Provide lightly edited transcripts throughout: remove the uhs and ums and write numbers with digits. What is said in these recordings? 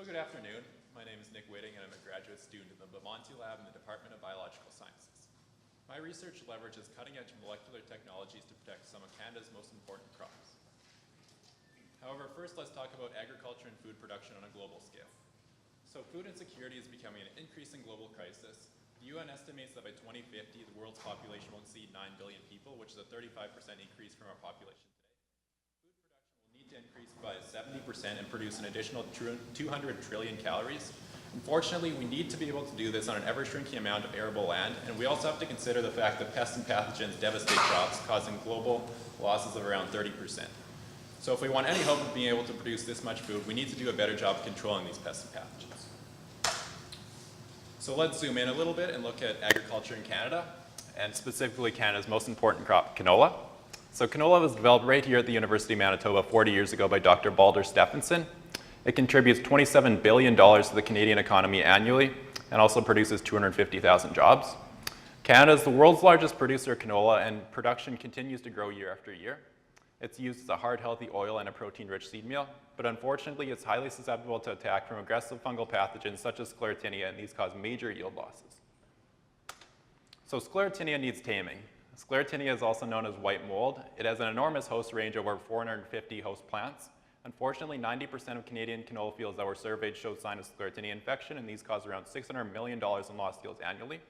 So good afternoon. My name is Nick Wytinck, and I'm a graduate student in the Belmonte Lab in the Department of Biological Sciences. My research leverages cutting-edge molecular technologies to protect some of Canada's most important crops. However, first let's talk about agriculture and food production on a global scale. So food insecurity is becoming an increasing global crisis. The UN estimates that by 2050, the world's population will exceed 9 billion people, which is a 35% increase from our population today. Food production will need to increase by 70% and produce an additional 200 trillion calories. Unfortunately, we need to be able to do this on an ever-shrinking amount of arable land, and we also have to consider the fact that pests and pathogens devastate crops, causing global losses of around 30%. So if we want any hope of being able to produce this much food, we need to do a better job of controlling these pests and pathogens. So let's zoom in a little bit and look at agriculture in Canada, and specifically Canada's most important crop, canola. So canola was developed right here at the University of Manitoba 40 years ago by Dr. Balder Stephenson. It contributes $27 billion to the Canadian economy annually and also produces 250,000 jobs. Canada is the world's largest producer of canola, and production continues to grow year after year. It's used as a hard, healthy oil and a protein-rich seed meal, but unfortunately it's highly susceptible to attack from aggressive fungal pathogens such as Sclerotinia, and these cause major yield losses. So Sclerotinia needs taming. Sclerotinia is also known as white mold. It has an enormous host range of over 450 host plants. Unfortunately, 90% of Canadian canola fields that were surveyed showed signs of Sclerotinia infection, and these cause around $600 million in lost yields annually.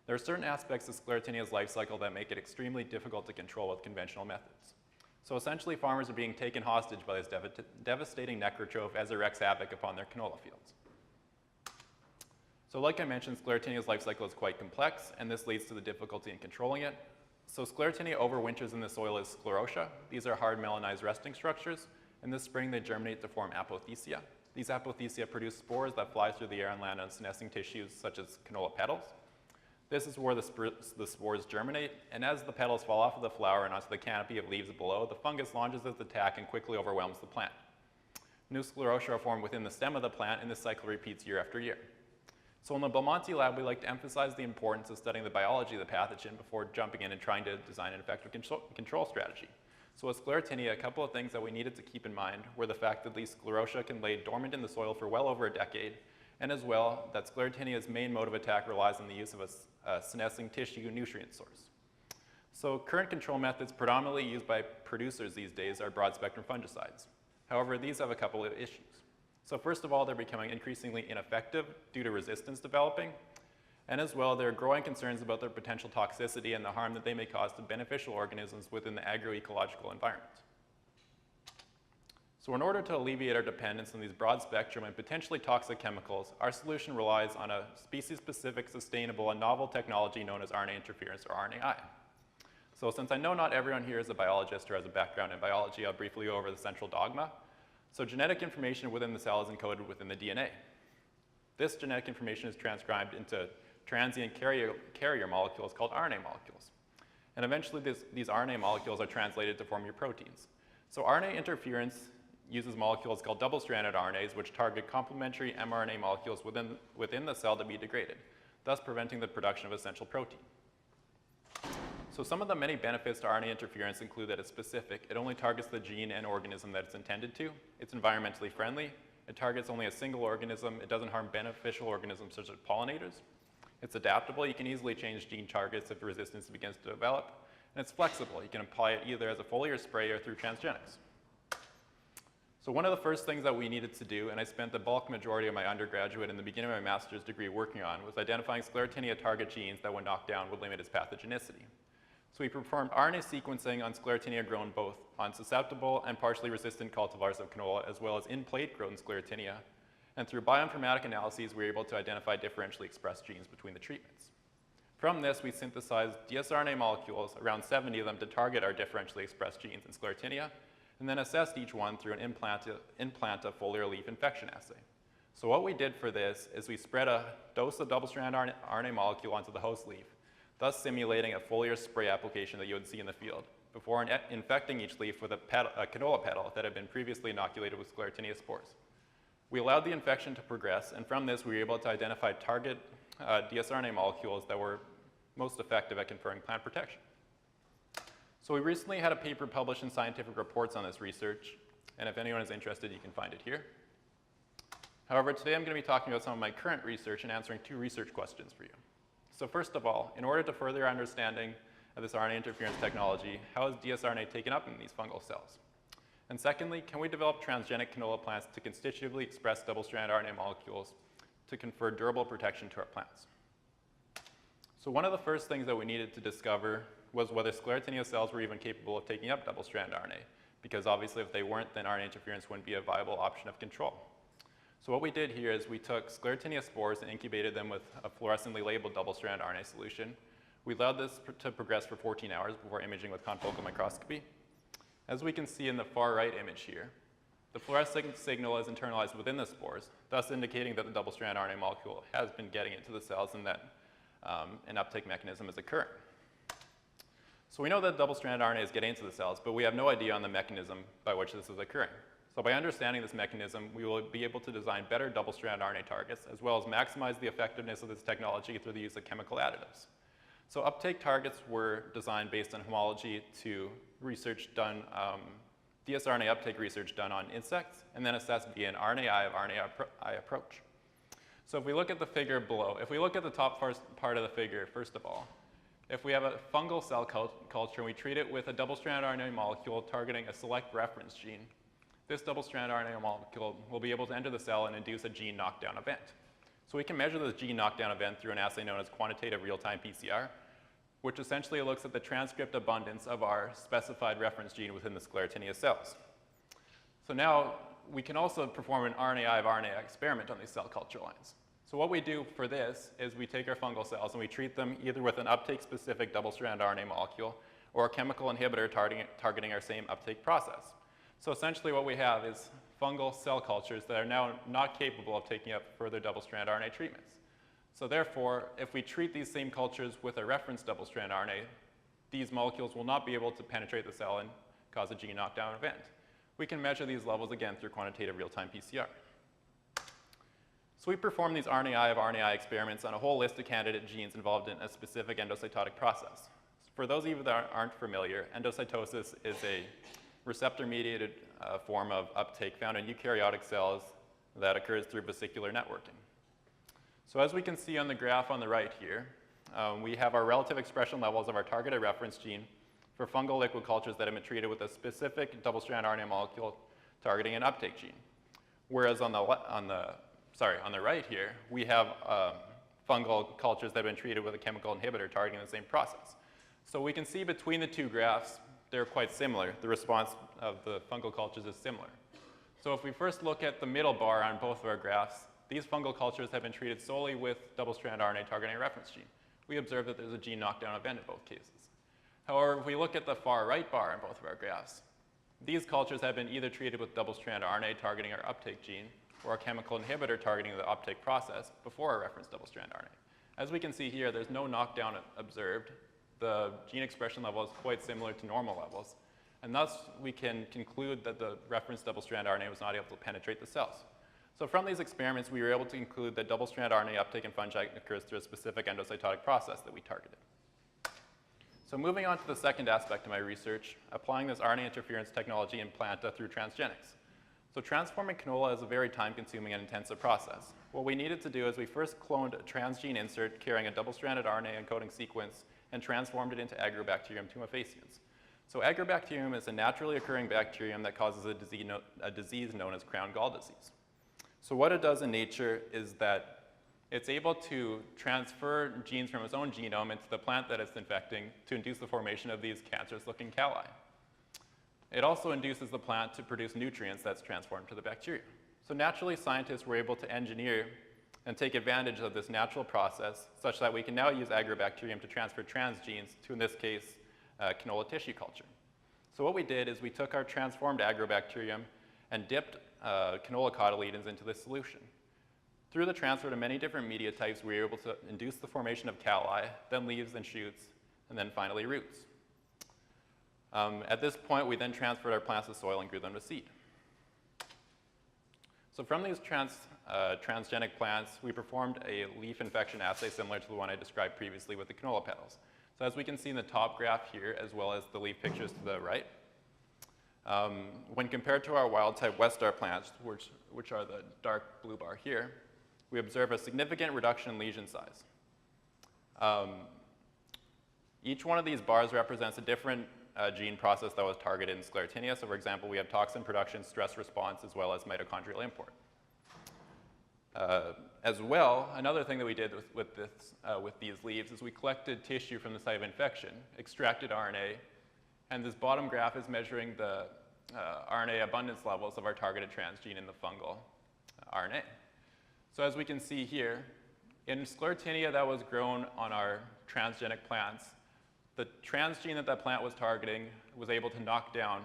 There are certain aspects of Sclerotinia's life cycle that make it extremely difficult to control with conventional methods. So essentially, farmers are being taken hostage by this devastating necrotroph as it wreaks havoc upon their canola fields. So like I mentioned, Sclerotinia's life cycle is quite complex, and this leads to the difficulty in controlling it. So Sclerotinia overwinters in the soil as sclerotia. These are hard melanized resting structures. In the spring, they germinate to form apothecia. These apothecia produce spores that fly through the air and land on senescing tissues such as canola petals. This is where the spores germinate, and as the petals fall off of the flower and onto the canopy of leaves below, the fungus launches its attack and quickly overwhelms the plant. New sclerotia are formed within the stem of the plant, and this cycle repeats year after year. So in the Belmonte Lab, we like to emphasize the importance of studying the biology of the pathogen before jumping in and trying to design an effective control strategy. So with Sclerotinia, a couple of things that we needed to keep in mind were the fact that these sclerotia can lay dormant in the soil for well over a decade, and as well that Sclerotinia's main mode of attack relies on the use of a senescing tissue nutrient source. So current control methods predominantly used by producers these days are broad-spectrum fungicides. However, these have a couple of issues. So first of all, they're becoming increasingly ineffective due to resistance developing, and as well, there are growing concerns about their potential toxicity and the harm that they may cause to beneficial organisms within the agroecological environment. So in order to alleviate our dependence on these broad spectrum and potentially toxic chemicals, our solution relies on a species-specific, sustainable, and novel technology known as RNA interference, or RNAi. So since I know not everyone here is a biologist or has a background in biology, I'll briefly go over the central dogma. So genetic information within the cell is encoded within the DNA. This genetic information is transcribed into transient carrier molecules called RNA molecules. And eventually these RNA molecules are translated to form your proteins. So RNA interference uses molecules called double-stranded RNAs, which target complementary mRNA molecules within the cell to be degraded, thus preventing the production of essential protein. So some of the many benefits to RNA interference include that it's specific. It only targets the gene and organism that it's intended to. It's environmentally friendly. It targets only a single organism. It doesn't harm beneficial organisms such as pollinators. It's adaptable. You can easily change gene targets if resistance begins to develop. And it's flexible. You can apply it either as a foliar spray or through transgenics. So one of the first things that we needed to do, and I spent the bulk majority of my undergraduate and the beginning of my master's degree working on, was identifying Sclerotinia target genes that when knocked down would limit its pathogenicity. So we performed RNA sequencing on Sclerotinia grown both on susceptible and partially resistant cultivars of canola, as well as in-plate grown Sclerotinia. And through bioinformatic analyses, we were able to identify differentially expressed genes between the treatments. From this, we synthesized dsRNA molecules, around 70 of them, to target our differentially expressed genes in Sclerotinia, and then assessed each one through an implant of foliar leaf infection assay. So what we did for this is we spread a dose of double-stranded RNA molecule onto the host leaf, thus simulating a foliar spray application that you would see in the field, before infecting each leaf with a canola petal that had been previously inoculated with Sclerotinia spores. We allowed the infection to progress, and from this we were able to identify target dsRNA molecules that were most effective at conferring plant protection. So we recently had a paper published in Scientific Reports on this research, and if anyone is interested, you can find it here. However, today I'm going to be talking about some of my current research and answering two research questions for you. So first of all, in order to further our understanding of this RNA interference technology, how is dsRNA taken up in these fungal cells? And secondly, can we develop transgenic canola plants to constitutively express double-strand RNA molecules to confer durable protection to our plants? So one of the first things that we needed to discover was whether sclerotinia cells were even capable of taking up double-strand RNA, because obviously if they weren't, then RNA interference wouldn't be a viable option of control. So what we did here is we took sclerotinia spores and incubated them with a fluorescently labeled double-strand RNA solution. We allowed this to progress for 14 hours before imaging with confocal microscopy. As we can see in the far right image here, the fluorescent signal is internalized within the spores, thus indicating that the double-strand RNA molecule has been getting into the cells and that an uptake mechanism is occurring. So we know that double-strand RNA is getting into the cells, but we have no idea on the mechanism by which this is occurring. So by understanding this mechanism, we will be able to design better double-strand RNA targets, as well as maximize the effectiveness of this technology through the use of chemical additives. So uptake targets were designed based on homology to research done, dsRNA uptake research done on insects, and then assessed via an RNAi of RNAi approach. So if we look at the figure below, if we look at the top part of the figure, first of all, if we have a fungal cell culture and we treat it with a double-strand RNA molecule targeting a select reference gene, this double-strand RNA molecule will be able to enter the cell and induce a gene knockdown event. So we can measure this gene knockdown event through an assay known as quantitative real-time PCR, which essentially looks at the transcript abundance of our specified reference gene within the sclerotinia cells. So now we can also perform an RNAi of RNA experiment on these cell culture lines. So what we do for this is we take our fungal cells and we treat them either with an uptake-specific double-strand RNA molecule or a chemical inhibitor targeting our same uptake process. So essentially what we have is fungal cell cultures that are now not capable of taking up further double-strand RNA treatments. So therefore, if we treat these same cultures with a reference double-strand RNA, these molecules will not be able to penetrate the cell and cause a gene knockdown event. We can measure these levels again through quantitative real-time PCR. So we perform these RNAi of RNAi experiments on a whole list of candidate genes involved in a specific endocytotic process. For those of you that aren't familiar, endocytosis is a receptor-mediated form of uptake found in eukaryotic cells that occurs through vesicular networking. So as we can see on the graph on the right here, we have our relative expression levels of our targeted reference gene for fungal liquid cultures that have been treated with a specific double-strand RNA molecule targeting an uptake gene. Whereas on the right here, we have fungal cultures that have been treated with a chemical inhibitor targeting the same process. So we can see between the two graphs, they're quite similar. The response of the fungal cultures is similar. So if we first look at the middle bar on both of our graphs, these fungal cultures have been treated solely with double-strand RNA targeting a reference gene. We observe that there's a gene knockdown event in both cases. However, if we look at the far right bar on both of our graphs, these cultures have been either treated with double-strand RNA targeting our uptake gene or a chemical inhibitor targeting the uptake process before our reference double-strand RNA. As we can see here, there's no knockdown observed. The gene expression level is quite similar to normal levels, and thus we can conclude that the reference double-strand RNA was not able to penetrate the cells. So from these experiments, we were able to conclude that double-strand RNA uptake in fungi occurs through a specific endocytotic process that we targeted. So moving on to the second aspect of my research, applying this RNA interference technology in planta through transgenics. So transforming canola is a very time-consuming and intensive process. What we needed to do is we first cloned a transgene insert carrying a double-stranded RNA encoding sequence and transformed it into Agrobacterium tumefaciens. So Agrobacterium is a naturally occurring bacterium that causes a disease known as crown gall disease. So what it does in nature is that it's able to transfer genes from its own genome into the plant that it's infecting to induce the formation of these cancerous-looking calli. It also induces the plant to produce nutrients that's transformed to the bacteria. So naturally, scientists were able to engineer and take advantage of this natural process such that we can now use Agrobacterium to transfer transgenes to, in this case, canola tissue culture. So what we did is we took our transformed Agrobacterium and dipped canola cotyledons into this solution. Through the transfer to many different media types, we were able to induce the formation of calli, then leaves and shoots, and then finally roots. At this point, we then transferred our plants to soil and grew them to seed. So from these transgenic plants, we performed a leaf infection assay similar to the one I described previously with the canola petals. So as we can see in the top graph here, as well as the leaf pictures to the right, When compared to our wild-type Westar plants, which are the dark blue bar here, we observe a significant reduction in lesion size. Each one of these bars represents a different gene process that was targeted in sclerotinia. So for example, we have toxin production, stress response, as well as mitochondrial import. As well, another thing that we did with these leaves is we collected tissue from the site of infection, extracted RNA, and this bottom graph is measuring the RNA abundance levels of our targeted transgene in the fungal RNA. So as we can see here, in sclerotinia that was grown on our transgenic plants, the transgene that that plant was targeting was able to knock down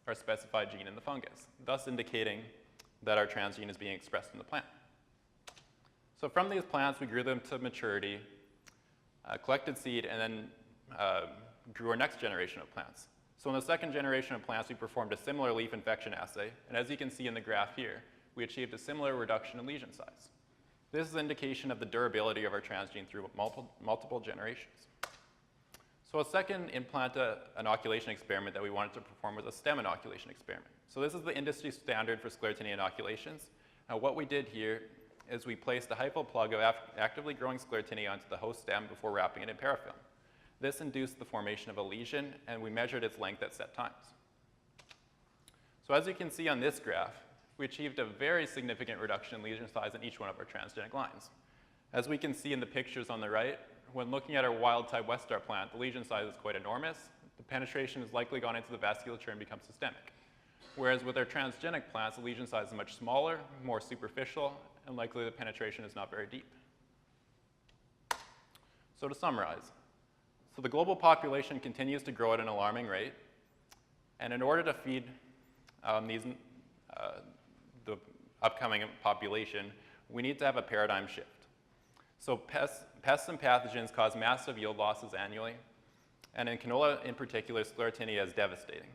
our specified gene in the fungus, thus indicating that our transgene is being expressed in the plant. So from these plants, we grew them to maturity, collected seed, and then grew our next generation of plants. So in the second generation of plants, we performed a similar leaf infection assay, and as you can see in the graph here, we achieved a similar reduction in lesion size. This is an indication of the durability of our transgene through multiple generations. So a second implant inoculation experiment that we wanted to perform was a stem inoculation experiment. So this is the industry standard for sclerotinia inoculations. Now what we did here is we placed a hyphal plug of actively growing sclerotinia onto the host stem before wrapping it in parafilm. This induced the formation of a lesion, and we measured its length at set times. So as you can see on this graph, we achieved a very significant reduction in lesion size in each one of our transgenic lines. As we can see in the pictures on the right, when looking at our wild-type Westar plant, the lesion size is quite enormous. The penetration has likely gone into the vasculature and become systemic. Whereas with our transgenic plants, the lesion size is much smaller, more superficial, and likely the penetration is not very deep. So to summarize, so the global population continues to grow at an alarming rate, and in order to feed the upcoming population, we need to have a paradigm shift. So pests and pathogens cause massive yield losses annually, and in canola in particular, sclerotinia is devastating.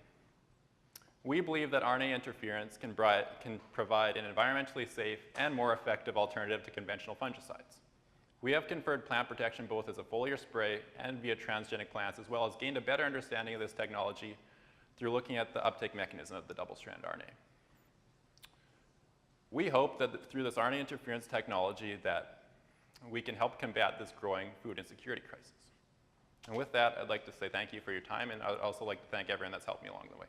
We believe that RNA interference can provide an environmentally safe and more effective alternative to conventional fungicides. We have conferred plant protection both as a foliar spray and via transgenic plants, as well as gained a better understanding of this technology through looking at the uptake mechanism of the double-strand RNA. We hope that through this RNA interference technology that we can help combat this growing food insecurity crisis. And with that, I'd like to say thank you for your time, and I would also like to thank everyone that's helped me along the way.